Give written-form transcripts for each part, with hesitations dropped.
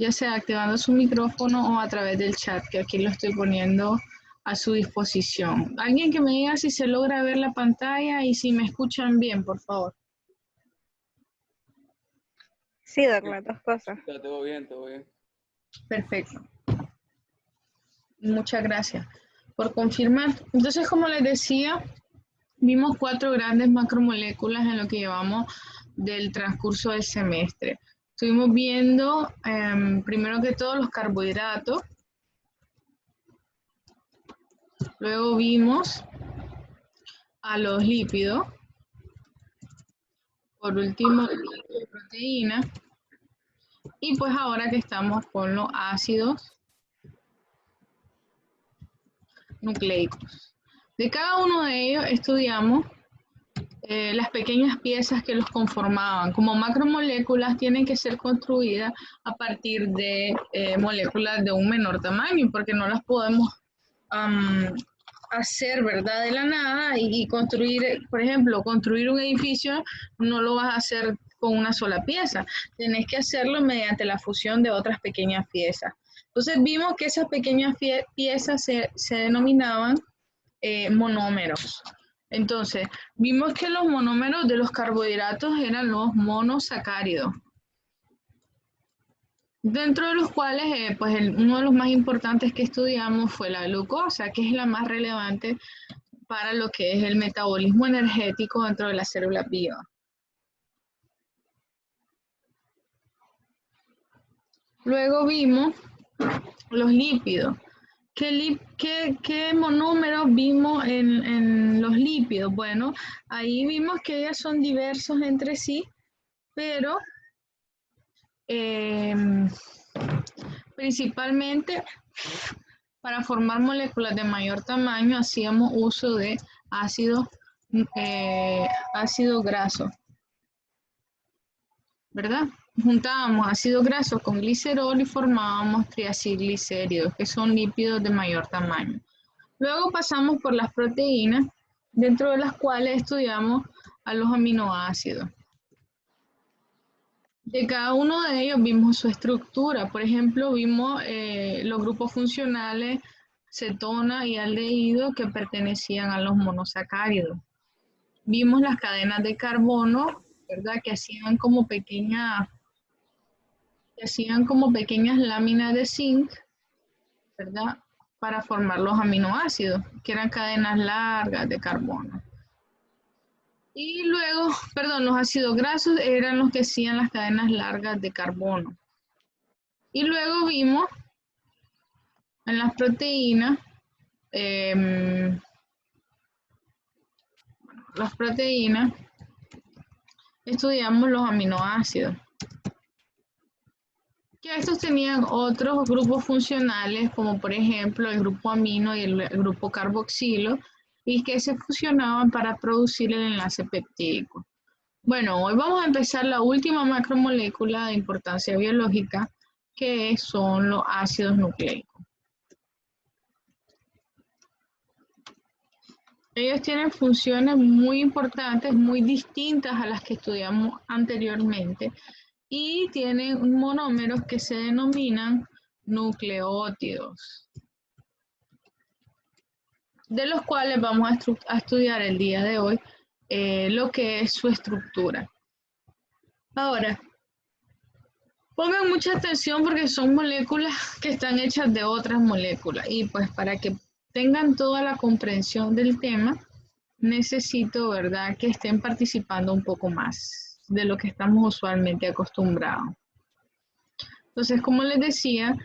ya sea activando su micrófono o a través del chat, que aquí lo estoy poniendo a su disposición. Alguien que me diga si se logra ver la pantalla y si me escuchan bien, por favor. Sí, Doc, las dos cosas. Todo bien, todo bien. Perfecto. Muchas gracias por confirmar. Entonces, como les decía, vimos 4 grandes macromoléculas en lo que llevamos del transcurso del semestre. Estuvimos viendo, primero que todo, los carbohidratos. Luego vimos a los lípidos. Por último, las proteínas. Y pues ahora que estamos con los ácidos nucleicos. De cada uno de ellos estudiamos las pequeñas piezas que los conformaban. Como macromoléculas tienen que ser construidas a partir de moléculas de un menor tamaño, porque no las podemos hacer, ¿verdad?, de la nada y construir, por ejemplo, construir un edificio no lo vas a hacer con una sola pieza, tenés que hacerlo mediante la fusión de otras pequeñas piezas. Entonces vimos que esas pequeñas piezas se denominaban monómeros. Entonces, vimos que los monómeros de los carbohidratos eran los monosacáridos, dentro de los cuales pues uno de los más importantes que estudiamos fue la glucosa, que es la más relevante para lo que es el metabolismo energético dentro de la célula viva. Luego vimos los lípidos. ¿Qué monómeros vimos en los lípidos? Bueno, ahí vimos que ellos son diversos entre sí, pero principalmente para formar moléculas de mayor tamaño hacíamos uso de ácido graso, ¿verdad? Juntábamos ácido graso con glicerol y formábamos triacilglicéridos, que son lípidos de mayor tamaño. Luego pasamos por las proteínas, dentro de las cuales estudiamos a los aminoácidos. De cada uno de ellos vimos su estructura. Por ejemplo, vimos los grupos funcionales cetona y aldehído que pertenecían a los monosacáridos. Vimos las cadenas de carbono, ¿verdad?, que hacían como pequeñas láminas de zinc, ¿verdad?, para formar los aminoácidos, que eran cadenas largas de carbono. Y luego, los ácidos grasos eran los que hacían las cadenas largas de carbono. Y luego vimos en las proteínas, estudiamos los aminoácidos. Que estos tenían otros grupos funcionales, como por ejemplo el grupo amino y el grupo carboxilo, y que se fusionaban para producir el enlace peptídico. Bueno, hoy vamos a empezar la última macromolécula de importancia biológica, que son los ácidos nucleicos. Ellos tienen funciones muy importantes, muy distintas a las que estudiamos anteriormente, y tienen monómeros que se denominan nucleótidos, de los cuales vamos a estudiar el día de hoy lo que es su estructura. Ahora, pongan mucha atención porque son moléculas que están hechas de otras moléculas, y pues para que tengan toda la comprensión del tema, necesito, ¿verdad?, que estén participando un poco más de lo que estamos usualmente acostumbrados. Entonces, como les decía,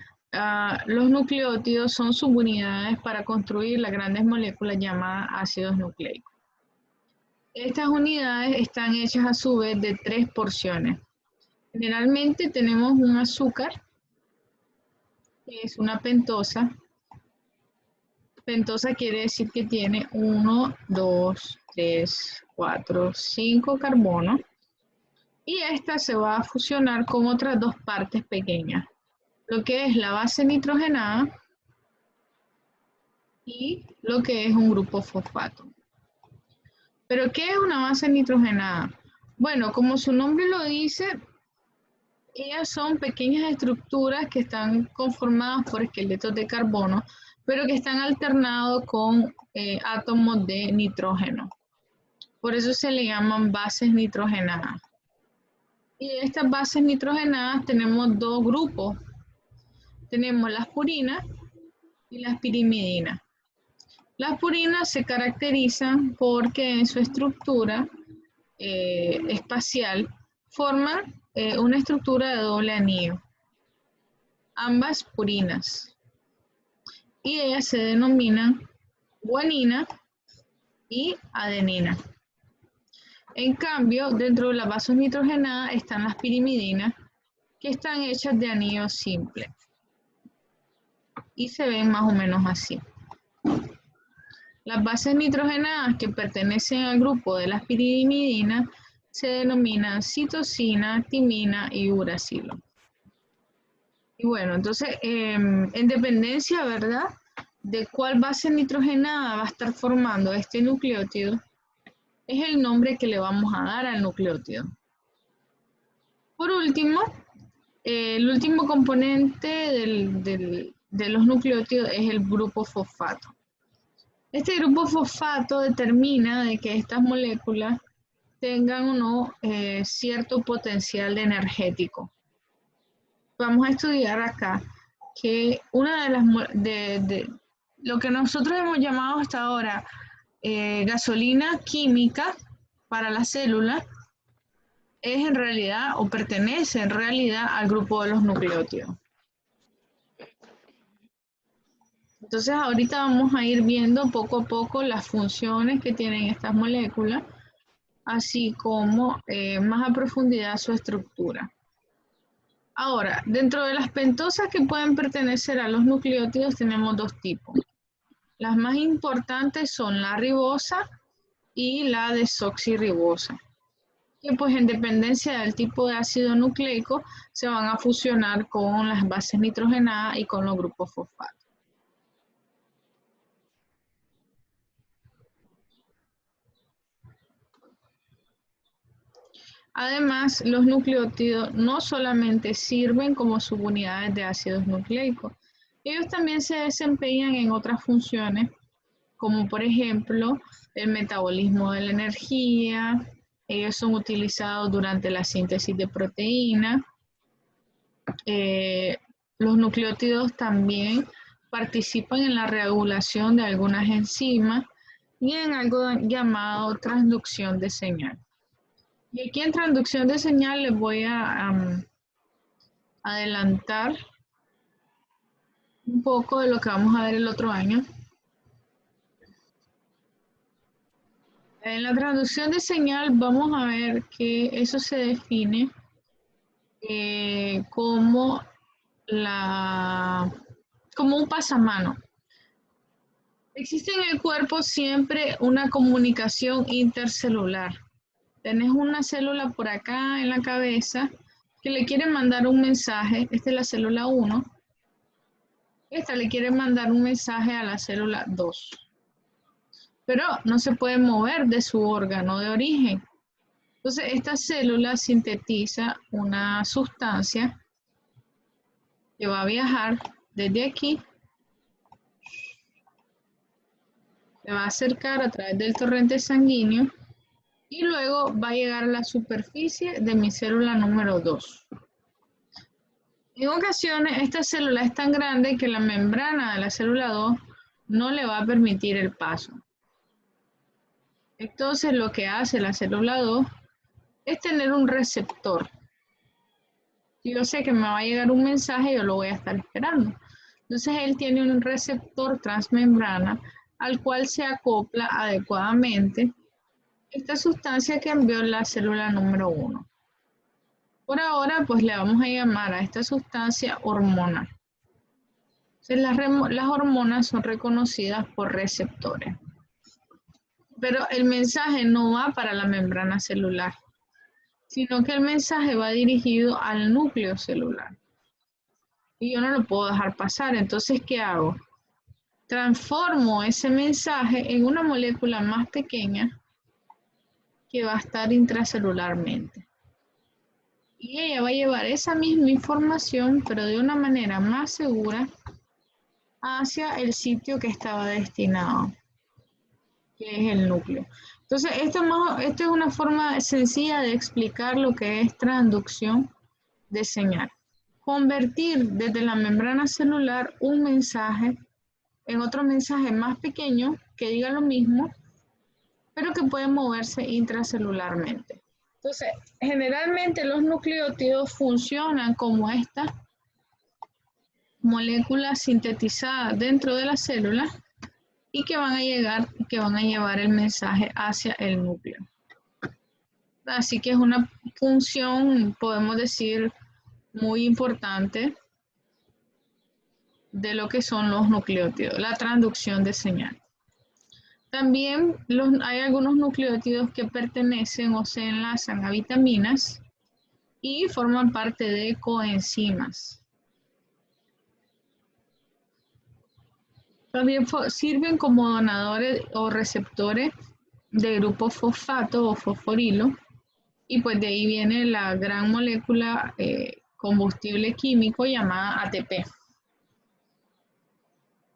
los nucleótidos son subunidades para construir las grandes moléculas llamadas ácidos nucleicos. Estas unidades están hechas a su vez de 3 porciones. Generalmente tenemos un azúcar, que es una pentosa. Pentosa quiere decir que tiene 1, 2, 3, 4, 5 carbonos. Y esta se va a fusionar con otras 2 partes pequeñas, lo que es la base nitrogenada y lo que es un grupo fosfato. ¿Pero qué es una base nitrogenada? Bueno, como su nombre lo dice, Ellas son pequeñas estructuras que están conformadas por esqueletos de carbono, pero que están alternados con átomos de nitrógeno. Por eso se le llaman bases nitrogenadas. Y de estas bases nitrogenadas tenemos dos grupos. Tenemos las purinas y las pirimidinas. Las purinas se caracterizan porque en su estructura espacial forman una estructura de doble anillo, ambas purinas, y ellas se denominan guanina y adenina. En cambio, dentro de las bases nitrogenadas están las pirimidinas, que están hechas de anillos simples, y se ven más o menos así. Las bases nitrogenadas que pertenecen al grupo de las pirimidinas se denominan citosina, timina y uracilo. Y bueno, entonces, en dependencia, ¿verdad?, de cuál base nitrogenada va a estar formando este nucleótido, es el nombre que le vamos a dar al nucleótido. Por último, el último componente de los nucleótidos es el grupo fosfato. Este grupo fosfato determina de que estas moléculas tengan o no cierto potencial energético. Vamos a estudiar acá que una de lo que nosotros hemos llamado hasta ahora gasolina química para la célula es en realidad o pertenece en realidad al grupo de los nucleótidos. Entonces ahorita vamos a ir viendo poco a poco las funciones que tienen estas moléculas, así como más a profundidad su estructura. Ahora, dentro de las pentosas que pueden pertenecer a los nucleótidos tenemos dos tipos. Las más importantes son la ribosa y la desoxirribosa, que pues en dependencia del tipo de ácido nucleico se van a fusionar con las bases nitrogenadas y con los grupos fosfato. Además, los nucleótidos no solamente sirven como subunidades de ácidos nucleicos, ellos también se desempeñan en otras funciones, como por ejemplo el metabolismo de la energía. Ellos son utilizados durante la síntesis de proteínas. Los nucleótidos también participan en la regulación de algunas enzimas y en algo llamado transducción de señal. Y aquí en transducción de señal les voy a adelantar un poco de lo que vamos a ver el otro año. En la transducción de señal vamos a ver que eso se define como un pasamano. Existe en el cuerpo siempre una comunicación intercelular. Tenés una célula por acá en la cabeza que le quiere mandar un mensaje. Esta es la célula 1. Esta le quiere mandar un mensaje a la célula 2. Pero no se puede mover de su órgano de origen. Entonces, esta célula sintetiza una sustancia que va a viajar desde aquí, se va a acercar a través del torrente sanguíneo y luego va a llegar a la superficie de mi célula número 2. En ocasiones, esta célula es tan grande que la membrana de la célula 2 no le va a permitir el paso. Entonces, lo que hace la célula 2 es tener un receptor. Si yo sé que me va a llegar un mensaje, yo lo voy a estar esperando. Entonces, él tiene un receptor transmembrana al cual se acopla adecuadamente esta sustancia que envió la célula número 1. Por ahora, pues le vamos a llamar a esta sustancia hormona. Entonces, las hormonas son reconocidas por receptores. Pero el mensaje no va para la membrana celular, sino que el mensaje va dirigido al núcleo celular. Y yo no lo puedo dejar pasar. Entonces, ¿qué hago? Transformo ese mensaje en una molécula más pequeña que va a estar intracelularmente. y ella va a llevar esa misma información, pero de una manera más segura, hacia el sitio que estaba destinado, que es el núcleo. Entonces, esto es una forma sencilla de explicar lo que es transducción de señal. Convertir desde la membrana celular un mensaje en otro mensaje más pequeño que diga lo mismo, pero que puede moverse intracelularmente. Entonces, generalmente los nucleótidos funcionan como estas moléculas sintetizadas dentro de la célula y que van a llevar el mensaje hacia el núcleo. Así que es una función, podemos decir, muy importante de lo que son los nucleótidos, la transducción de señal. También hay algunos nucleótidos que pertenecen o se enlazan a vitaminas y forman parte de coenzimas. También sirven como donadores o receptores de grupo fosfato o fosforilo, y pues de ahí viene la gran molécula combustible químico llamada ATP.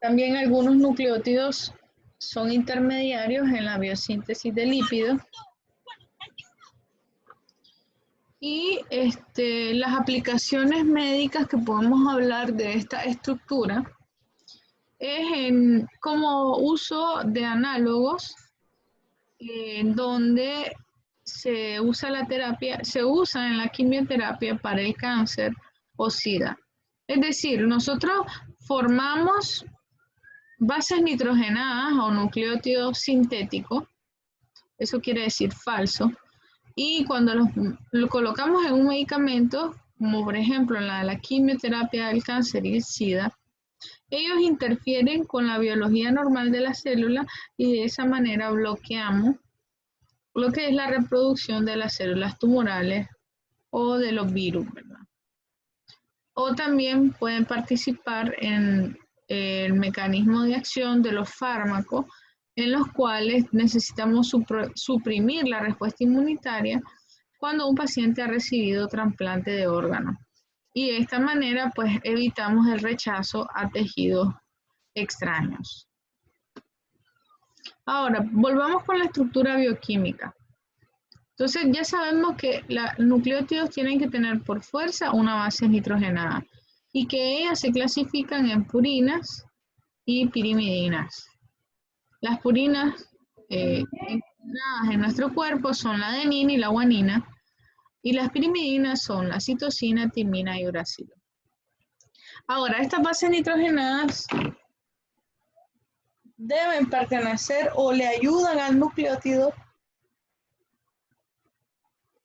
También algunos nucleótidos son intermediarios en la biosíntesis de lípidos. Y las aplicaciones médicas que podemos hablar de esta estructura es como uso de análogos, donde se usa en la quimioterapia para el cáncer o SIDA. Es decir, nosotros formamos bases nitrogenadas o nucleótidos sintéticos, eso quiere decir falso, y cuando lo colocamos en un medicamento, como por ejemplo en la quimioterapia del cáncer y el SIDA, ellos interfieren con la biología normal de la célula y de esa manera bloqueamos lo que es la reproducción de las células tumorales o de los virus, ¿verdad? O también pueden participar en el mecanismo de acción de los fármacos, en los cuales necesitamos suprimir la respuesta inmunitaria cuando un paciente ha recibido trasplante de órganos. Y de esta manera, pues, evitamos el rechazo a tejidos extraños. Ahora, volvamos con la estructura bioquímica. Entonces, ya sabemos que los nucleótidos tienen que tener por fuerza una base nitrogenada y que ellas se clasifican en purinas y pirimidinas. Las purinas encontradas en nuestro cuerpo son la adenina y la guanina, y las pirimidinas son la citosina, timina y uracilo. Ahora, estas bases nitrogenadas deben pertenecer o le ayudan al nucleótido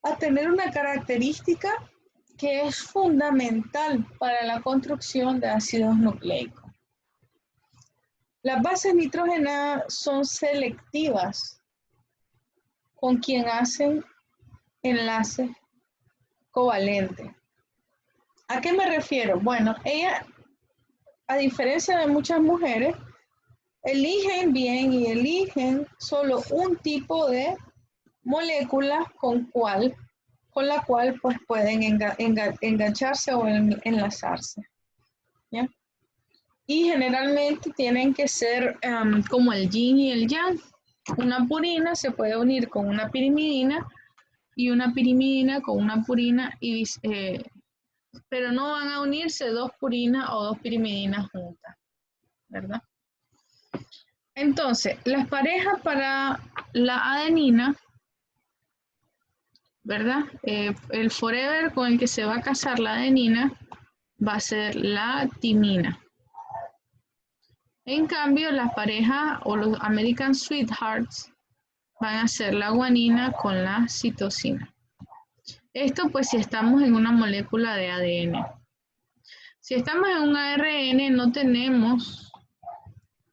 a tener una característica que es fundamental para la construcción de ácidos nucleicos. Las bases nitrogenadas son selectivas con quien hacen enlaces covalentes. ¿A qué me refiero? Bueno, ellas, a diferencia de muchas mujeres, eligen bien y eligen solo un tipo de molécula con la cual pues pueden engancharse o enlazarse, ¿ya? Y generalmente tienen que ser como el yin y el yang. Una purina se puede unir con una pirimidina y una pirimidina con una purina, pero no van a unirse dos purinas o dos pirimidinas juntas, ¿verdad? Entonces, las parejas para la adenina, ¿verdad? El forever con el que se va a casar la adenina va a ser la timina. En cambio, las parejas o los American Sweethearts van a ser la guanina con la citosina. Esto pues si estamos en una molécula de ADN. Si estamos en un ARN no tenemos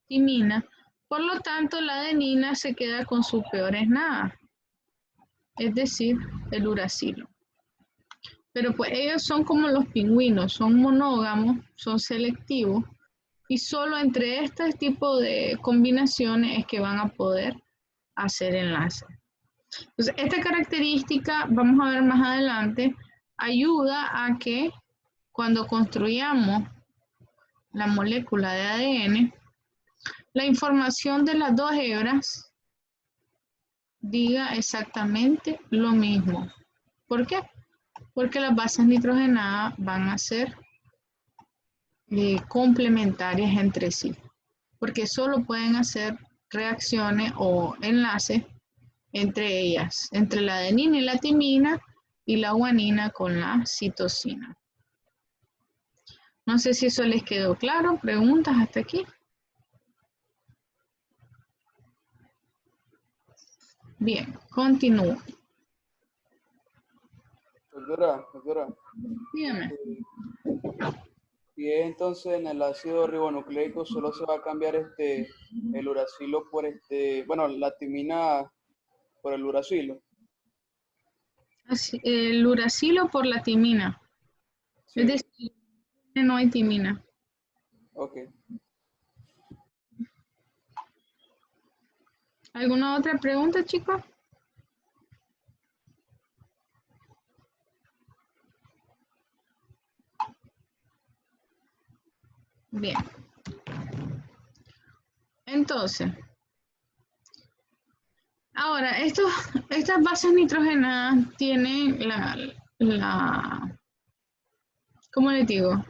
timina, por lo tanto la adenina se queda con sus peores nada, es decir, el uracilo. Pero pues ellos son como los pingüinos, son monógamos, son selectivos, y solo entre este tipo de combinaciones es que van a poder hacer enlaces. Entonces, esta característica, vamos a ver más adelante, ayuda a que cuando construyamos la molécula de ADN, la información de las dos hebras diga exactamente lo mismo. ¿Por qué? Porque las bases nitrogenadas van a ser complementarias entre sí, porque solo pueden hacer reacciones o enlaces entre ellas, entre la adenina y la timina y la guanina con la citosina. No sé si eso les quedó claro. ¿Preguntas hasta aquí? Bien, continúo. Doctora, Dígame. y entonces en el ácido ribonucleico solo se va a cambiar el uracilo por bueno, la timina por el uracilo. Así, el uracilo por la timina. Sí. Es decir, no hay timina. Ok. ¿Alguna otra pregunta, chicos? Bien. Entonces, ahora, estas bases nitrogenadas tienen ¿cómo les digo?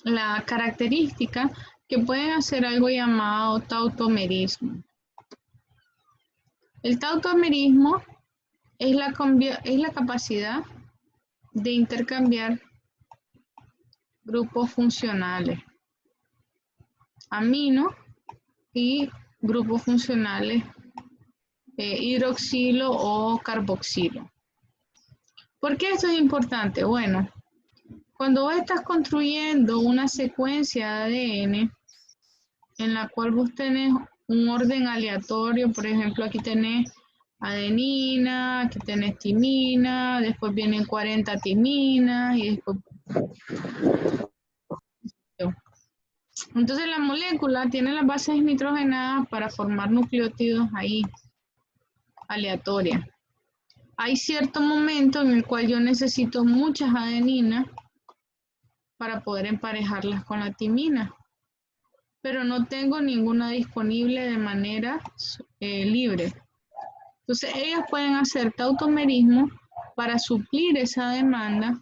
La característica que pueden hacer algo llamado tautomerismo. El tautomerismo es la capacidad de intercambiar grupos funcionales, amino y grupos funcionales hidroxilo o carboxilo. ¿Por qué esto es importante? Bueno, cuando vos estás construyendo una secuencia de ADN en la cual vos tenés un orden aleatorio, por ejemplo, aquí tenés adenina, aquí tenés timina, después vienen 40 timinas y después... Entonces la molécula tiene las bases nitrogenadas para formar nucleótidos ahí, aleatorias. Hay cierto momento en el cual yo necesito muchas adeninas para poder emparejarlas con la timina, pero no tengo ninguna disponible de manera libre. Entonces ellas pueden hacer tautomerismo para suplir esa demanda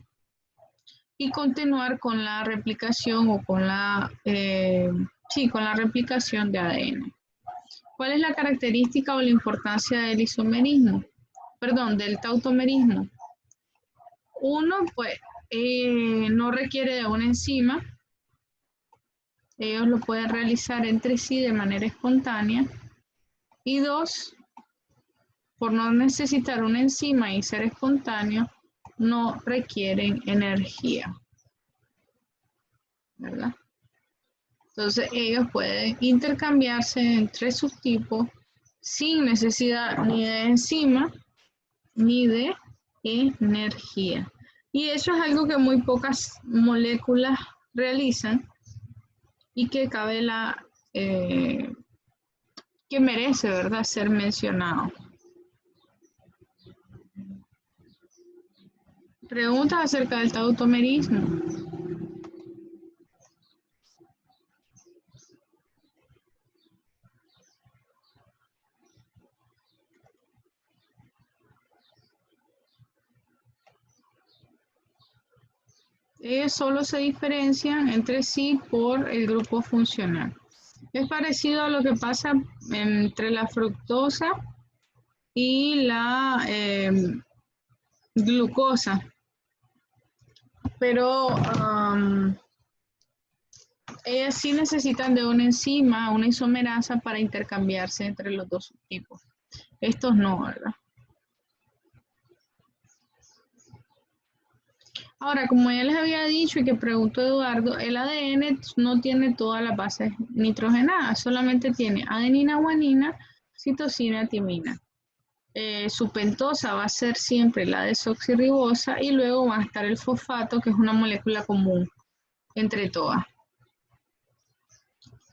y continuar con la replicación o con con la replicación de ADN. ¿Cuál es la característica o la importancia del isomerismo? Perdón, del tautomerismo. Uno, pues, no requiere de una enzima. Ellos lo pueden realizar entre sí de manera espontánea. Y dos, por no necesitar una enzima y ser espontáneo, no requieren energía, ¿verdad? Entonces ellos pueden intercambiarse entre sus tipos sin necesidad ni de enzima ni de energía. Y eso es algo que muy pocas moléculas realizan y que cabe que merece, ¿verdad?, ser mencionado. Preguntas acerca del tautomerismo. Ellos solo se diferencian entre sí por el grupo funcional. Es parecido a lo que pasa entre la fructosa y la glucosa, pero ellas sí necesitan de una enzima, una isomerasa para intercambiarse entre los dos subtipos. Estos no, ¿verdad? Ahora, como ya les había dicho y que preguntó Eduardo, el ADN no tiene todas las bases nitrogenadas, solamente tiene adenina, guanina, citosina, timina. Su pentosa va a ser siempre la desoxirribosa y luego va a estar el fosfato, que es una molécula común entre todas.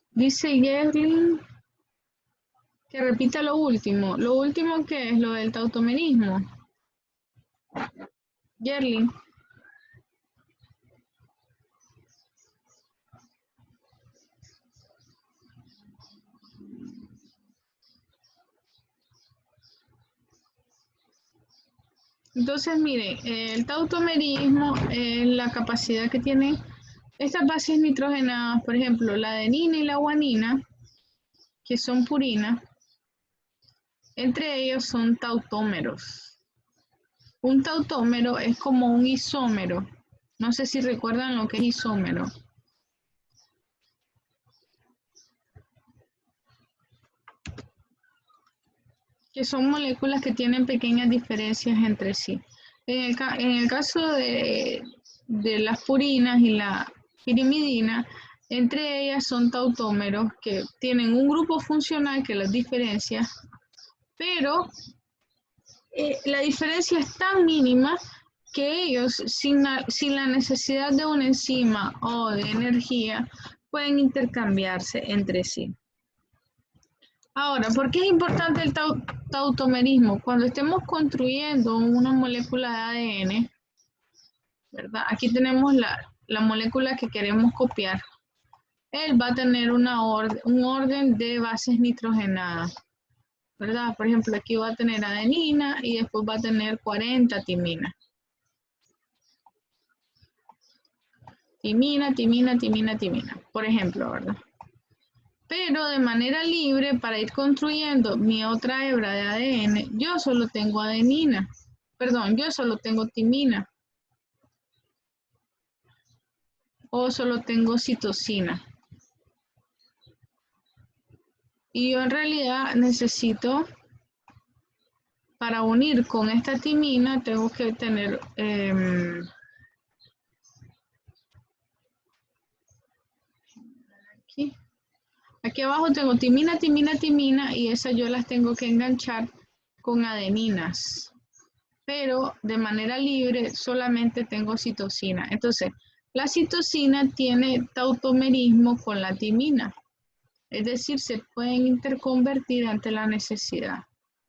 Dice Gerlin que repita lo último. Lo último que es lo del tautomerismo. Gerlin. Entonces, miren, el tautomerismo es la capacidad que tienen estas bases nitrogenadas, por ejemplo, la adenina y la guanina, que son purinas, entre ellos son tautómeros. Un tautómero es como un isómero. No sé si recuerdan lo que es isómero. Que son moléculas que tienen pequeñas diferencias entre sí. En el caso de las purinas y la pirimidina, entre ellas son tautómeros que tienen un grupo funcional que las diferencia, pero la diferencia es tan mínima que ellos, sin la necesidad de una enzima o de energía, pueden intercambiarse entre sí. Ahora, ¿por qué es importante el tautomerismo? Cuando estemos construyendo una molécula de ADN, ¿verdad? Aquí tenemos la molécula que queremos copiar. Él va a tener un orden de bases nitrogenadas, ¿verdad? Por ejemplo, aquí va a tener adenina y después va a tener 40 timina. Timina, por ejemplo, ¿verdad? Pero de manera libre, para ir construyendo mi otra hebra de ADN, yo solo tengo adenina. Perdón, yo solo tengo timina. O solo tengo citosina. Y yo en realidad necesito, para unir con esta timina, tengo que tener... Aquí abajo tengo timina y esas yo las tengo que enganchar con adeninas. Pero de manera libre solamente tengo citosina. Entonces, la citosina tiene tautomerismo con la timina. Es decir, se pueden interconvertir ante la necesidad.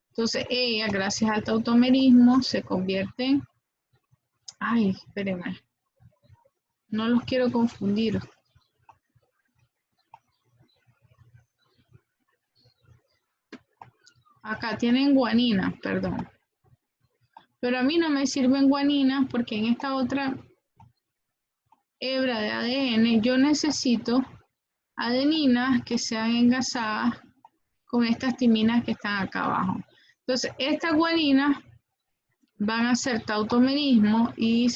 Entonces, ella, gracias al tautomerismo, se convierte en... Ay, espérenme. No los quiero confundir. Acá tienen guanina, perdón. Pero a mí no me sirven guaninas porque en esta otra hebra de ADN yo necesito adeninas que sean engasadas con estas timinas que están acá abajo. Entonces, estas guaninas van a hacer tautomerismo y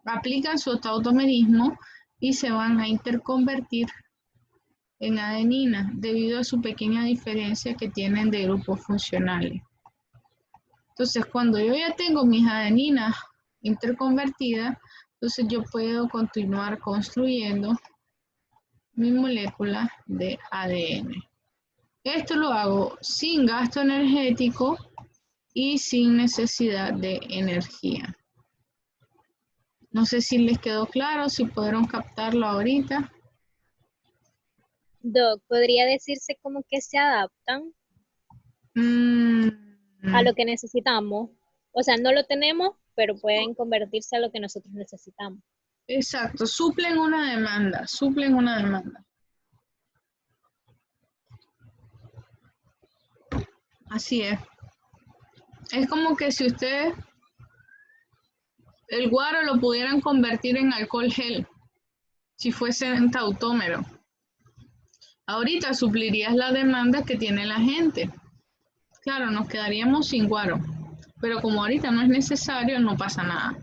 aplican su tautomerismo y se van a interconvertir en adenina debido a su pequeña diferencia que tienen de grupos funcionales. Entonces, cuando yo ya tengo mis adeninas interconvertidas, entonces yo puedo continuar construyendo mi molécula de ADN. Esto lo hago sin gasto energético y sin necesidad de energía. No sé si les quedó claro, si pudieron captarlo ahorita. Doc, podría decirse como que se adaptan a lo que necesitamos. O sea, no lo tenemos, pero pueden convertirse a lo que nosotros necesitamos. Exacto, suplen una demanda. Así es. Es como que si ustedes el guaro lo pudieran convertir en alcohol gel, si fuese un tautómero. Ahorita suplirías la demanda que tiene la gente. Claro, nos quedaríamos sin guaro, pero como ahorita no es necesario, no pasa nada.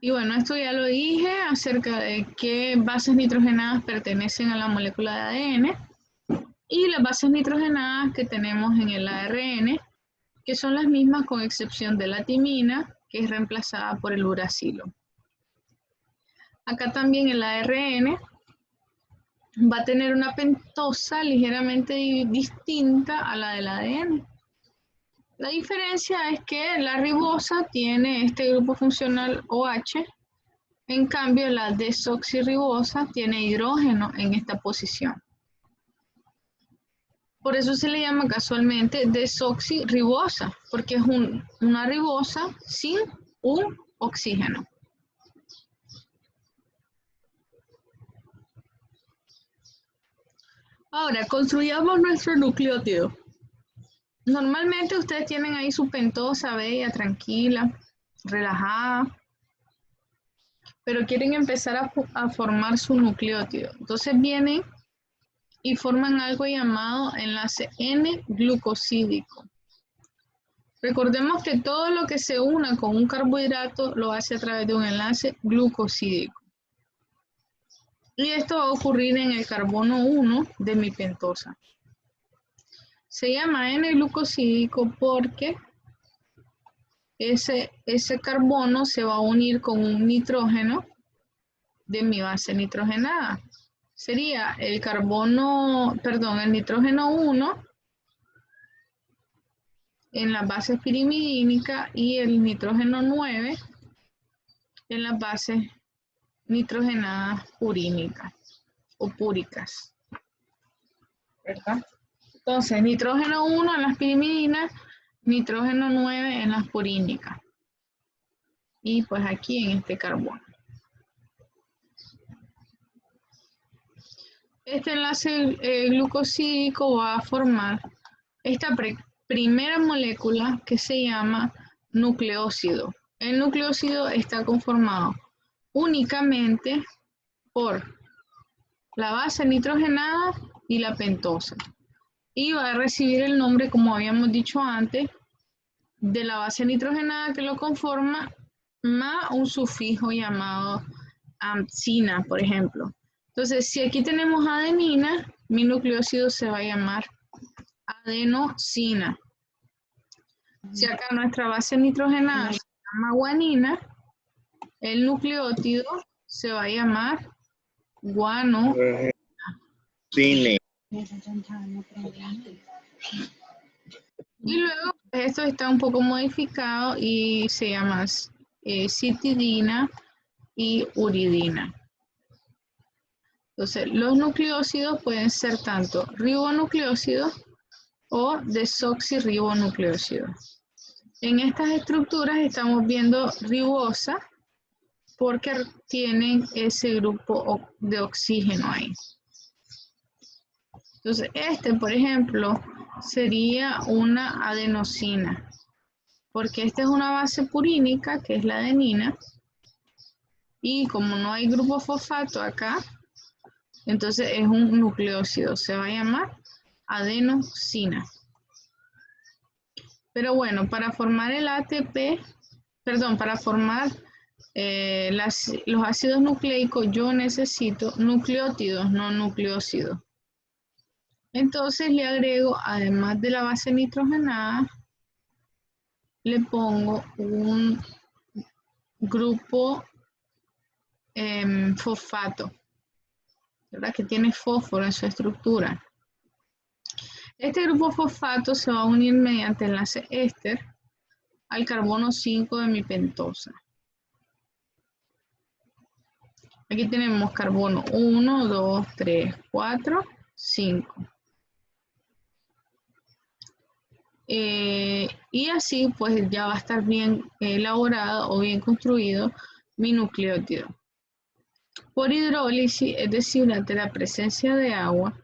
Y bueno, esto ya lo dije acerca de qué bases nitrogenadas pertenecen a la molécula de ADN y las bases nitrogenadas que tenemos en el ARN, que son las mismas con excepción de la timina, que es reemplazada por el uracilo. Acá también el ARN va a tener una pentosa ligeramente distinta a la del ADN. La diferencia es que la ribosa tiene este grupo funcional OH, en cambio la desoxirribosa tiene hidrógeno en esta posición. Por eso se le llama casualmente desoxirribosa, porque es una ribosa sin un oxígeno. Ahora, construyamos nuestro nucleótido. Normalmente ustedes tienen ahí su pentosa bella, tranquila, relajada, pero quieren empezar a formar su nucleótido. Entonces vienen y forman algo llamado enlace N-glucosídico. Recordemos que todo lo que se una con un carbohidrato lo hace a través de un enlace glucosídico. Y esto va a ocurrir en el carbono 1 de mi pentosa. Se llama N-glucosídico porque ese carbono se va a unir con un nitrógeno de mi base nitrogenada. Sería el nitrógeno 1 en las bases pirimidínicas y el nitrógeno 9 en las bases nitrogenadas purínicas o púricas, ¿verdad? Entonces, nitrógeno 1 en las pirimidinas, nitrógeno 9 en las purínicas. Y pues aquí en este carbono. Este enlace glucosídico va a formar esta primera molécula que se llama nucleócido. El nucleócido está conformado únicamente por la base nitrogenada y la pentosa. Y va a recibir el nombre, como habíamos dicho antes, de la base nitrogenada que lo conforma, más un sufijo llamado amcina, por ejemplo. Entonces, si aquí tenemos adenina, mi nucleócido se va a llamar adenosina. Si acá nuestra base nitrogenada se llama guanina, el nucleótido se va a llamar guano. Cine. Y luego pues, esto está un poco modificado y se llama citidina y uridina. Entonces, los nucleócidos pueden ser tanto ribonucleócidos o desoxirribonucleócidos. En estas estructuras estamos viendo ribosa porque tienen ese grupo de oxígeno ahí. Entonces, por ejemplo, sería una adenosina, porque esta es una base purínica, que es la adenina, y como no hay grupo fosfato acá, entonces es un nucleócido, se va a llamar adenosina. Pero bueno, para formar el ATP, para formar los ácidos nucleicos, yo necesito nucleótidos, no nucleócidos. Entonces le agrego, además de la base nitrogenada, le pongo un grupo fosfato, ¿verdad? Que tiene fósforo en su estructura. Este grupo fosfato se va a unir mediante enlace éster al carbono 5 de mi pentosa. Aquí tenemos carbono 1, 2, 3, 4, 5. Y así pues ya va a estar bien elaborado o bien construido mi nucleótido. Por hidrólisis, es decir, ante la presencia de agua,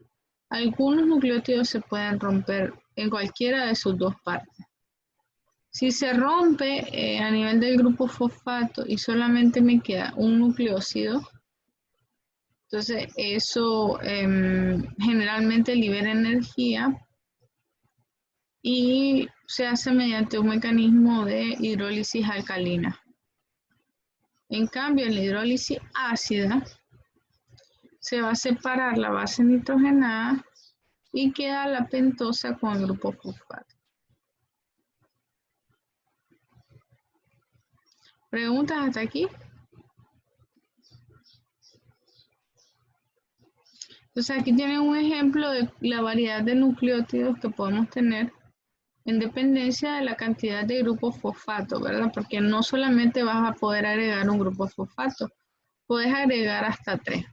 algunos nucleótidos se pueden romper en cualquiera de sus dos partes. Si se rompe a nivel del grupo fosfato y solamente me queda un nucleócido, entonces eso generalmente libera energía y se hace mediante un mecanismo de hidrólisis alcalina. En cambio, en la hidrólisis ácida se va a separar la base nitrogenada y queda la pentosa con el grupo fosfato. ¿Preguntas hasta aquí? Entonces aquí tienen un ejemplo de la variedad de nucleótidos que podemos tener en dependencia de la cantidad de grupos fosfato, ¿verdad? Porque no solamente vas a poder agregar un grupo fosfato, puedes agregar hasta 3.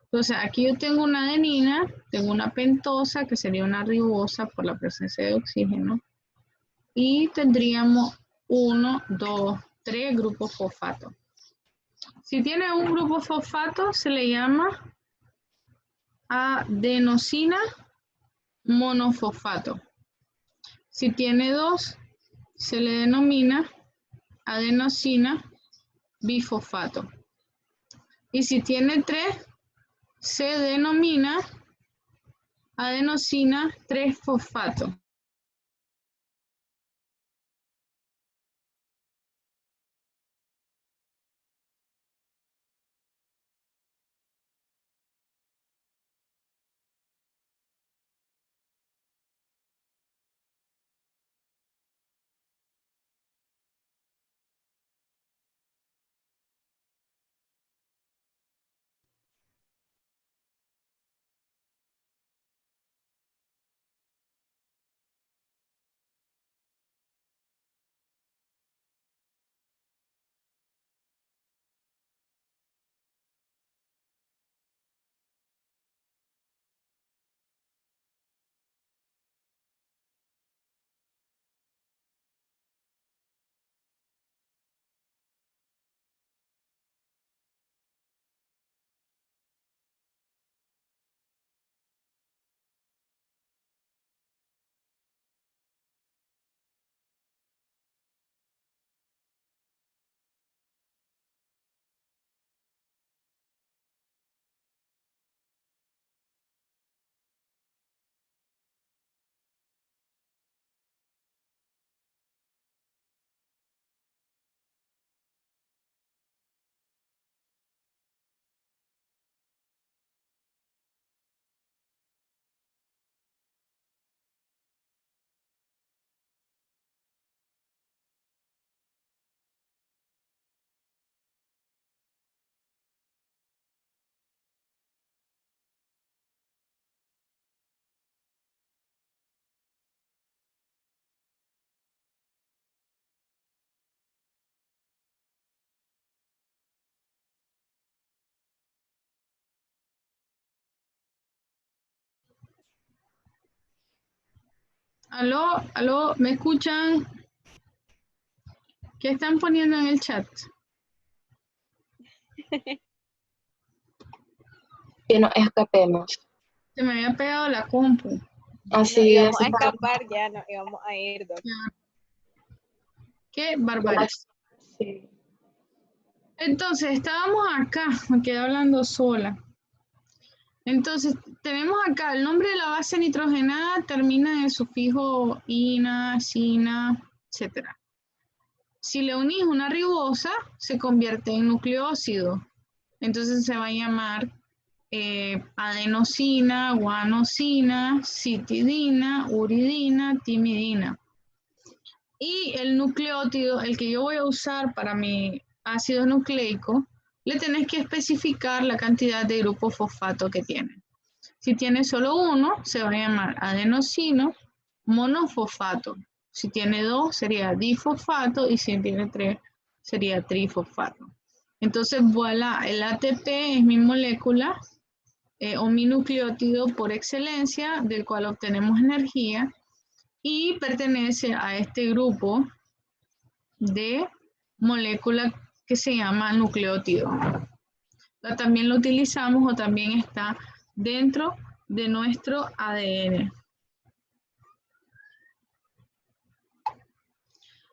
Entonces aquí yo tengo una adenina, tengo una pentosa que sería una ribosa por la presencia de oxígeno y tendríamos 1, 2, 3 grupos fosfato. Si tiene un grupo fosfato se le llama adenosina monofosfato. Si tiene 2, se le denomina adenosina bifosfato. Y si tiene 3, se denomina adenosina 3-fosfato. Aló, aló, ¿me escuchan? ¿Qué están poniendo en el chat? Que nos escapemos. Se me había pegado la compu. Así Íbamos es. a escapar ya, nos íbamos a ir, Doc. Qué barbaridad. Sí. Entonces, estábamos acá, me quedé hablando sola. Entonces, tenemos acá el nombre de la base nitrogenada termina en el sufijo ina, sina, etc. Si le unís una ribosa, se convierte en nucleócido. Entonces se va a llamar adenosina, guanosina, citidina, uridina, timidina. Y el nucleótido, el que yo voy a usar para mi ácido nucleico, le tenés que especificar la cantidad de grupo fosfato que tiene. Si tiene solo uno, se va a llamar adenosino monofosfato. Si tiene 2, sería difosfato, y si tiene 3, sería trifosfato. Entonces, voilà, el ATP es mi molécula o mi nucleótido por excelencia, del cual obtenemos energía, y pertenece a este grupo de molécula que se llama nucleótido. También lo utilizamos o también está dentro de nuestro ADN.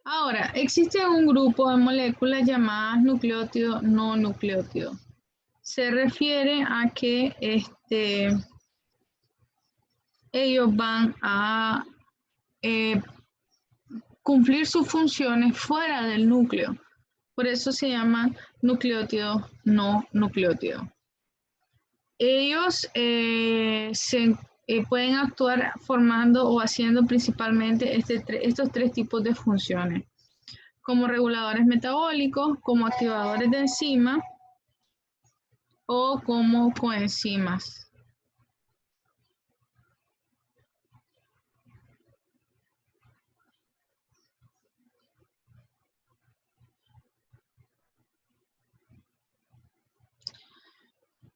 Ahora, existe un grupo de moléculas llamadas nucleótido no nucleótido. Se refiere a que ellos van a cumplir sus funciones fuera del núcleo. Por eso se llaman nucleótidos no nucleótidos. Ellos pueden actuar formando o haciendo principalmente estos 3 tipos de funciones, como reguladores metabólicos, como activadores de enzimas o como coenzimas.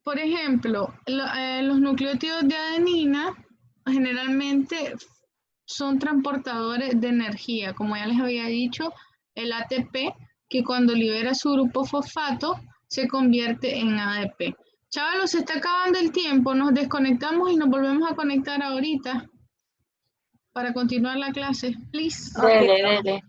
Por ejemplo, los nucleótidos de adenina generalmente son transportadores de energía, como ya les había dicho, el ATP, que cuando libera su grupo fosfato se convierte en ADP. Chavalos, se está acabando el tiempo. Nos desconectamos y nos volvemos a conectar ahorita para continuar la clase. Please. Dele, dele.